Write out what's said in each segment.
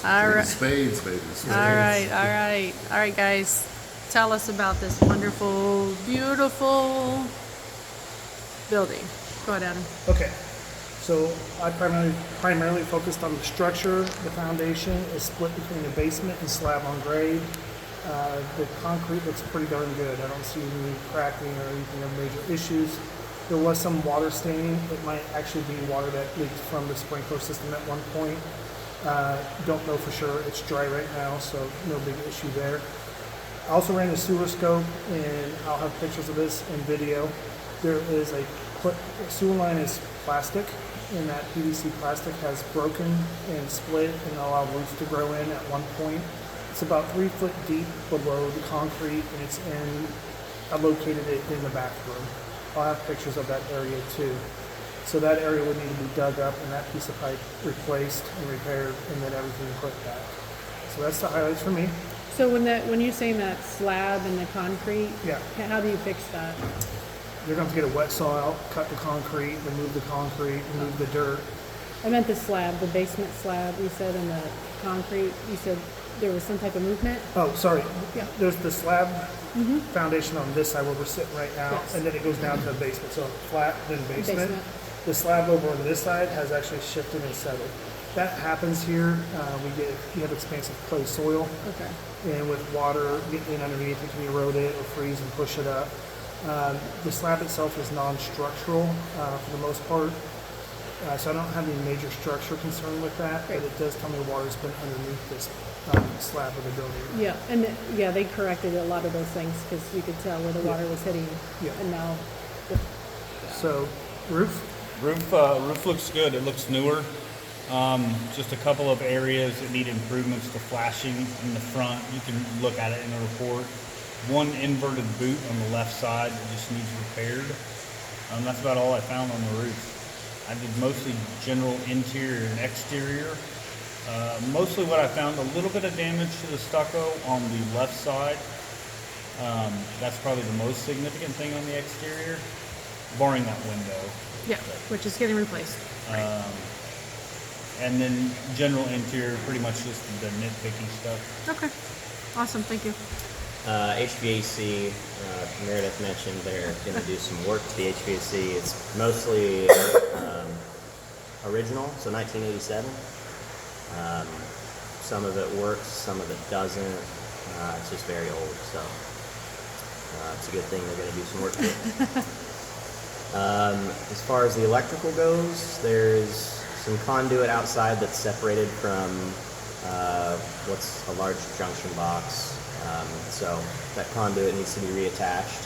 All right. Spades, baby. Spades. All right, guys. Tell us about this wonderful, beautiful building. Go ahead, Adam. Okay, so I primarily focused on the structure. The foundation is split between the basement and slab on grade. The concrete looks pretty darn good. I don't see any cracking or anything of major issues. There was some water staining. It might actually be water that leaked from the sprinkler system at one point. Don't know for sure. It's dry right now, so no big issue there. I also ran a sewer scope, and I'll have pictures of this in video. There is a sewer line is plastic, and that PVC plastic has broken and split and allowed roots to grow in at one point. It's about 3 foot deep below the concrete, and I located it in the bathroom. I'll have pictures of that area too. So that area would need to be dug up and that piece of pipe replaced and repaired, and then everything put back. So that's the highlights for me. So when you're saying that slab and the concrete, Yeah. how do you fix that? You're going to have to get a wet saw out, cut the concrete, remove the concrete, remove the dirt. I meant the slab, the basement slab. You said, and the concrete. You said there was some type of movement. Oh, sorry. Yeah. There's the slab foundation on this side where we're sitting right now, Yes. and then it goes down to the basement. So flat, then basement. Basement. The slab over on this side has actually shifted and settled. That happens here. You have expansive clay soil, Okay. and with water getting in underneath, it can erode it or freeze and push it up. The slab itself is non-structural for the most part, so I don't have any major structure concern with that. Great. But it does tell me water's been underneath this slab of the building. Yeah, and they corrected a lot of those things because you could tell where the water was hitting. Yeah. And now, So, roof. Roof looks good. It looks newer. Just a couple of areas that need improvements to flashing in the front. You can look at it in the report. One inverted boot on the left side that just needs repaired. That's about all I found on the roof. I did mostly general interior and exterior. Mostly what I found, a little bit of damage to the stucco on the left side. That's probably the most significant thing on the exterior, barring that window. yeah, which is getting replaced. And then general interior, pretty much just the nitpicky stuff. Okay. Awesome. Thank you. HVAC, Meredith mentioned they're going to do some work to the HVAC. It's mostly original, so 1987. Some of it works, some of it doesn't. It's just very old, so it's a good thing they're going to do some work to it. As far as the electrical goes, there's some conduit outside that's separated from what's a large junction box. So that conduit needs to be reattached.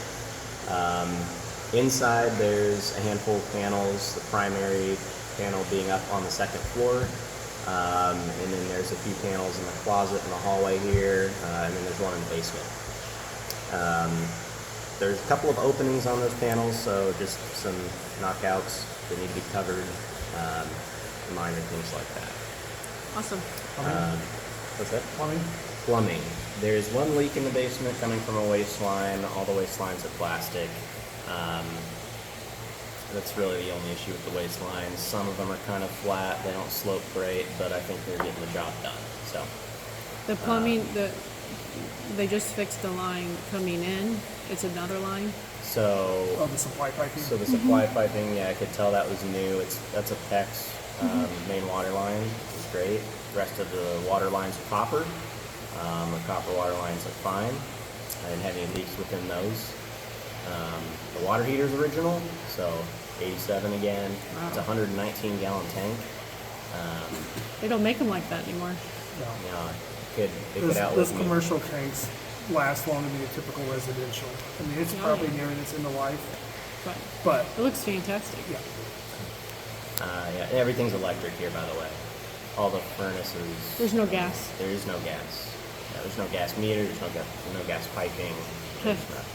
Inside there's a handful of panels, the primary panel being up on the second floor. And then there's a few panels in the closet in the hallway here, and then there's one in the basement. There's a couple of openings on those panels, so just some knockouts that need to be covered, minor things like that. Awesome. What's that? Plumbing. Plumbing. There's one leak in the basement coming from a waste line. All the waste lines are plastic. That's really the only issue with the waste lines. Some of them are kind of flat. They don't slope great, but I think they're getting the job done. So The plumbing, they just fixed the line coming in. It's another line. Oh, the supply piping. So the supply piping, yeah, I could tell that was new. That's a PEX main water line, which is great. The rest of the water lines are copper. The copper water lines are fine. I didn't have any leaks within those. The water heater's original, so 87 again. Wow. It's a 119 gallon tank. They don't make them like that anymore. No. You know, it could Those outlive me. commercial tanks last longer than a typical residential. I mean, it's Yeah. probably nearing its end of life, But but it looks fantastic. yeah. Yeah, everything's electric here, by the way. All the furnaces. There's no gas. There is no gas. Yeah, there's no gas meter. There's no gas piping. There's nothing.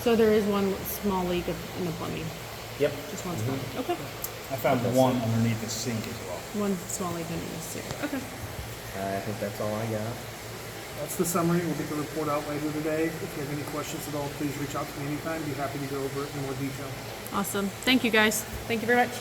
So there is one small leak in the plumbing. Yep. Just one small leak. Okay. I found one underneath the sink as well. One small leak in the sink. Okay. I think that's all I got. That's the summary. We'll get the report out later today. If you have any questions at all, please reach out to me anytime. Be happy to go over it in more detail. Awesome. Thank you, guys. Thank you very much.